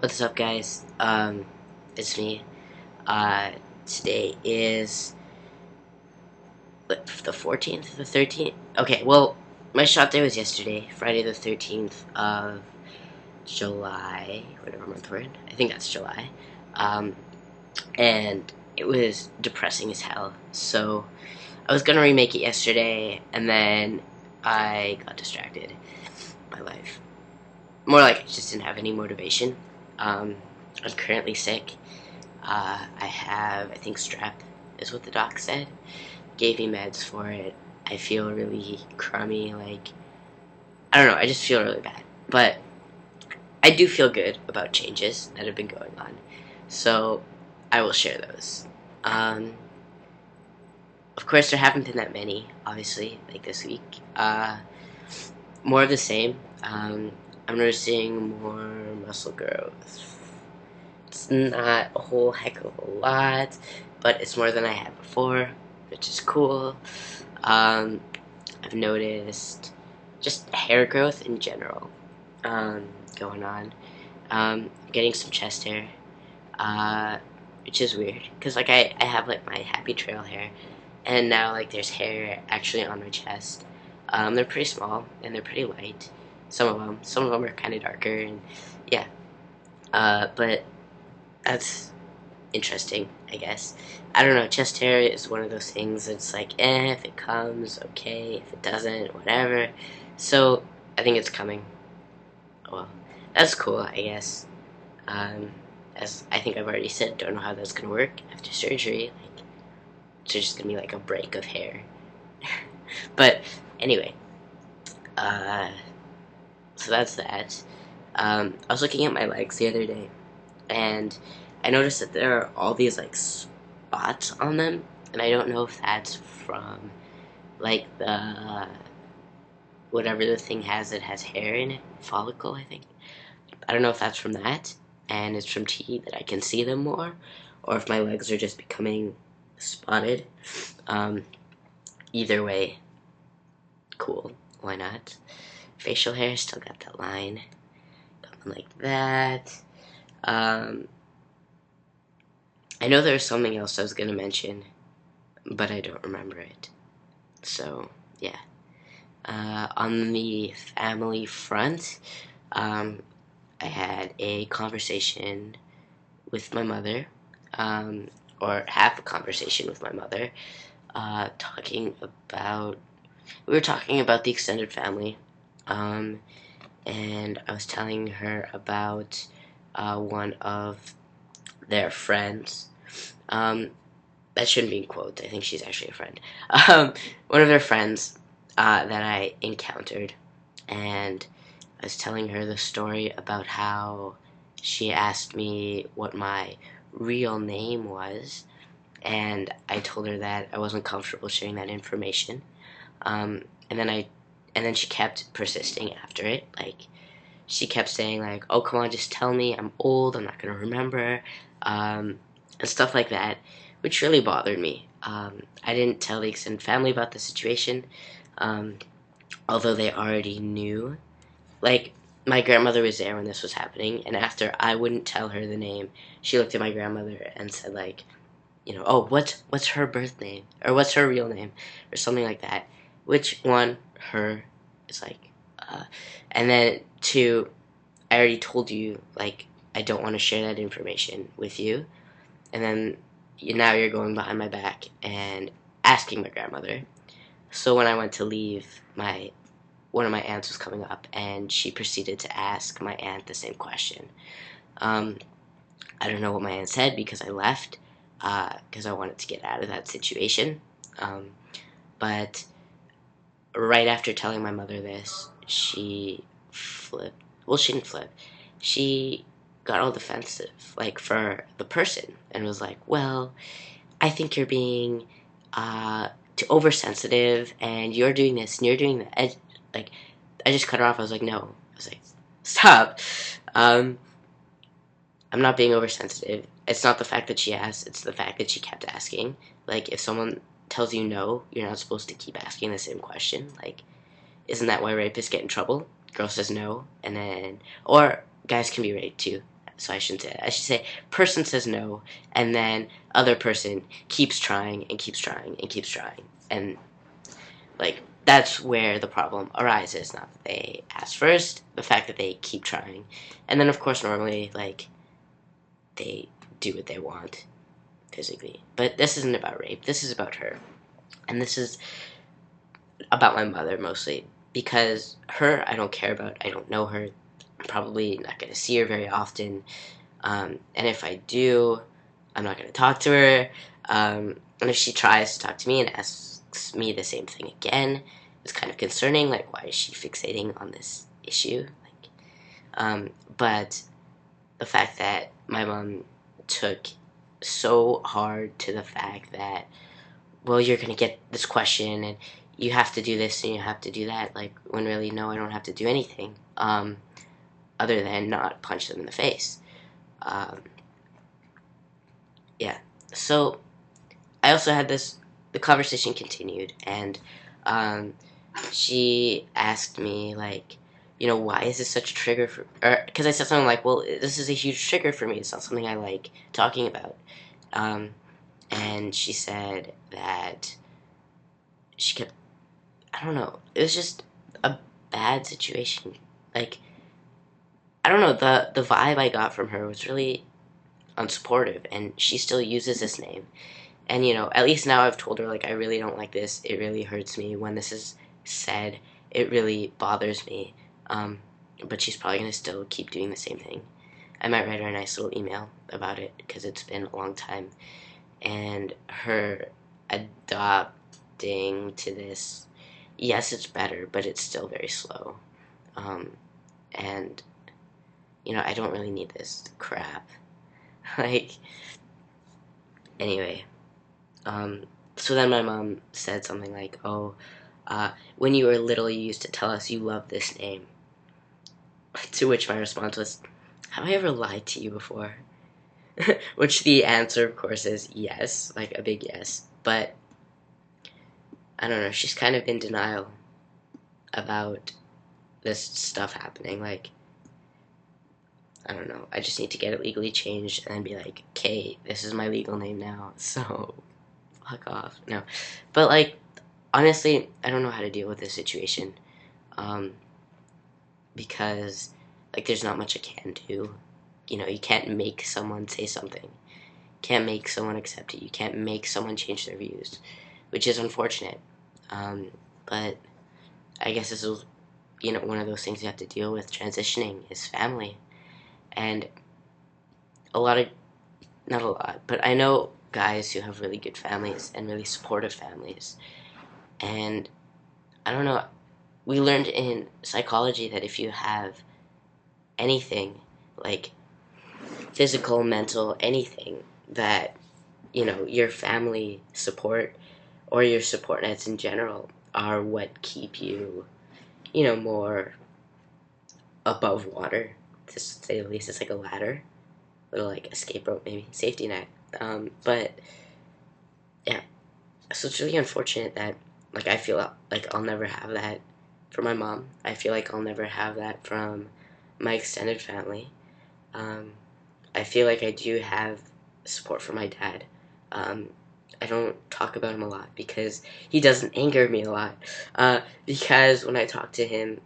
What's up, guys? It's me. Today is the 14th, the 13th. Okay, well, my shot day was yesterday, Friday the 13th of July, whatever month we're in. I think that's July. Um, and it was depressing as hell. So I was gonna remake it yesterday, and then I got distracted by life. More like I just didn't have any motivation. I'm currently sick. I have, I think, strep is what the doc said. Gave me meds for it. I feel really crummy. I don't know. I just feel really bad. But I do feel good about changes that have been going on. So I will share those. Um, of course, there haven't been that many, obviously, like this week. More of the same. I'm noticing more muscle growth. It's not a whole heck of a lot, but it's more than I had before, which is cool. Um, I've noticed just hair growth in general going on. Getting some chest hair, uh, which is weird because I have like my happy trail hair, and now like there's hair actually on my chest. They're pretty small and they're pretty light. Some of them are kind of darker, and yeah. But that's interesting, I guess. I don't know, chest hair is one of those things that's like, if it comes, okay, if it doesn't, whatever. So, I think it's coming. Well, that's cool, I guess. Um, as I think I've already said, don't know how that's gonna work after surgery. Like, it's just gonna be like a break of hair. But, anyway, uh, so that's that. I was looking at my legs the other day, and I noticed that there are all these like spots on them, and I don't know if that's from like the whatever the thing has that has hair in it, follicle, I think. I don't know if that's from that, and it's from tea that I can see them more, or if my legs are just becoming spotted. Um, Either way, cool. Why not? Facial hair still got that line, coming like that. Um, I know there was something else I was gonna mention, but I don't remember it. So, yeah. On the family front, um, I had a conversation with my mother, um, or half a conversation with my mother, talking about. We were talking about the extended family, um, and I was telling her about one of their friends. Um, that shouldn't be in quotes. I think she's actually a friend. One of their friends that I encountered, and I was telling her the story about how she asked me what my real name was, and I told her that I wasn't comfortable sharing that information. Um, and then I, and then she kept persisting after it. Like she kept saying like, "Oh, come on, just tell me. I'm old. I'm not gonna remember," and stuff like that, which really bothered me. I didn't tell the extended family about the situation, um, although they already knew. Like my grandmother was there when this was happening, and after I wouldn't tell her the name, she looked at my grandmother and said like, "Oh, what's her birth name or what's her real name or something like that." Which one, her, is like, uh, and then two, I already told you like I don't want to share that information with you, and then now you're going behind my back and asking my grandmother. So when I went to leave, my one of my aunts was coming up, and she proceeded to ask my aunt the same question. Um, I don't know what my aunt said because I left because I wanted to get out of that situation. Um, but right after telling my mother this, she flipped. Well, she didn't flip. She got all defensive, like for the person, and was like, "Well, I think you're being too oversensitive, and you're doing this, and you're doing that." Like, I just cut her off. I was like, "No." I was like, "Stop." Um, I'm not being oversensitive. It's not the fact that she asked, it's the fact that she kept asking. Like, if someone tells you no, you're not supposed to keep asking the same question. Like, isn't that why rapists get in trouble? Girl says no, and then, or guys can be raped too. So I shouldn't say that. I should say person says no, and then other person keeps trying and keeps trying and keeps trying. And, like, that's where the problem arises. Not that they ask first, the fact that they keep trying. And then, of course, normally, like, they do what they want physically. But this isn't about rape. This is about her. And this is about my mother mostly. Because her, I don't care about. I don't know her. I'm probably not going to see her very often. And if I do, I'm not going to talk to her. And if she tries to talk to me and asks me the same thing again, it's kind of concerning. Like, why is she fixating on this issue? But the fact that my mom took so hard to the fact that, well, you're going to get this question and you have to do this and you have to do that. Like, when really, no, I don't have to do anything other than not punch them in the face. Yeah. So I also had this. The conversation continued, and she asked me like, why is this such a trigger for? Because I said something like, well, this is a huge trigger for me. It's not something I like talking about. Um, and she said that she kept. I don't know. It was just a bad situation. Like, I don't know. The vibe I got from her was really unsupportive, and she still uses this name. And, at least now I've told her, like, I really don't like this. It really hurts me when this is said. It really bothers me. But she's probably going to still keep doing the same thing. I might write her a nice little email about it because it's been a long time. And her adopting to this, yes, it's better, but it's still very slow. And, I don't really need this crap. Like, anyway. So then my mom said something like, oh, when you were little, you used to tell us you love this name. To which my response was, have I ever lied to you before? Which the answer, of course, is yes, like a big yes. But, I don't know, she's kind of in denial about this stuff happening. Like, I don't know, I just need to get it legally changed and then be like, okay, this is my legal name now, so fuck off. No. But, like, honestly, I don't know how to deal with this situation. Because, like, there's not much I can do. You can't make someone say something. Can't make someone accept it. You can't make someone change their views, which is unfortunate. But I guess this is, one of those things you have to deal with transitioning is family. And not a lot, but I know guys who have really good families and really supportive families. And I don't know, we learned in psychology that if you have anything, like physical, mental, anything that, your family support or your support nets in general are what keep you, more above water, to say the least. It's like a ladder, little like escape rope, maybe, safety net. But yeah, so it's really unfortunate that, like, I feel like I'll never have that from my mom. I feel like I'll never have that from my extended family. I feel like I do have support from my dad. I don't talk about him a lot because he doesn't anger me a lot. Because when I talk to him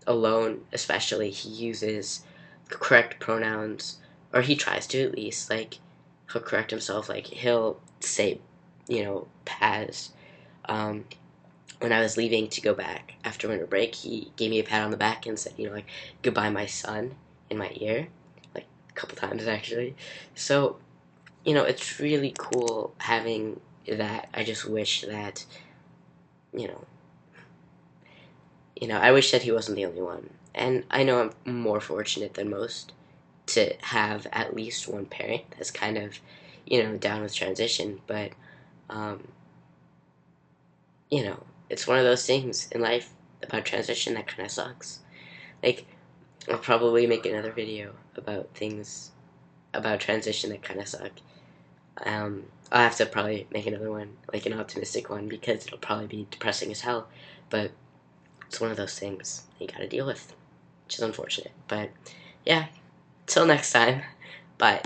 alone, especially, he uses correct pronouns, or he tries to at least. Like, he'll correct himself. Like, he'll say, Paz. When I was leaving to go back after winter break, he gave me a pat on the back and said, like, goodbye, my son, in my ear. Like, a couple times, actually. So, it's really cool having that. I just wish that, you know, I wish that he wasn't the only one. And I know I'm more fortunate than most to have at least one parent that's kind of, down with transition. But, um, it's one of those things in life about transition that kind of sucks. Like, I'll probably make another video about things about transition that kind of suck. I'll have to probably make another one, like an optimistic one, because it'll probably be depressing as hell. But it's one of those things you gotta deal with, which is unfortunate. But yeah, till next time, bye.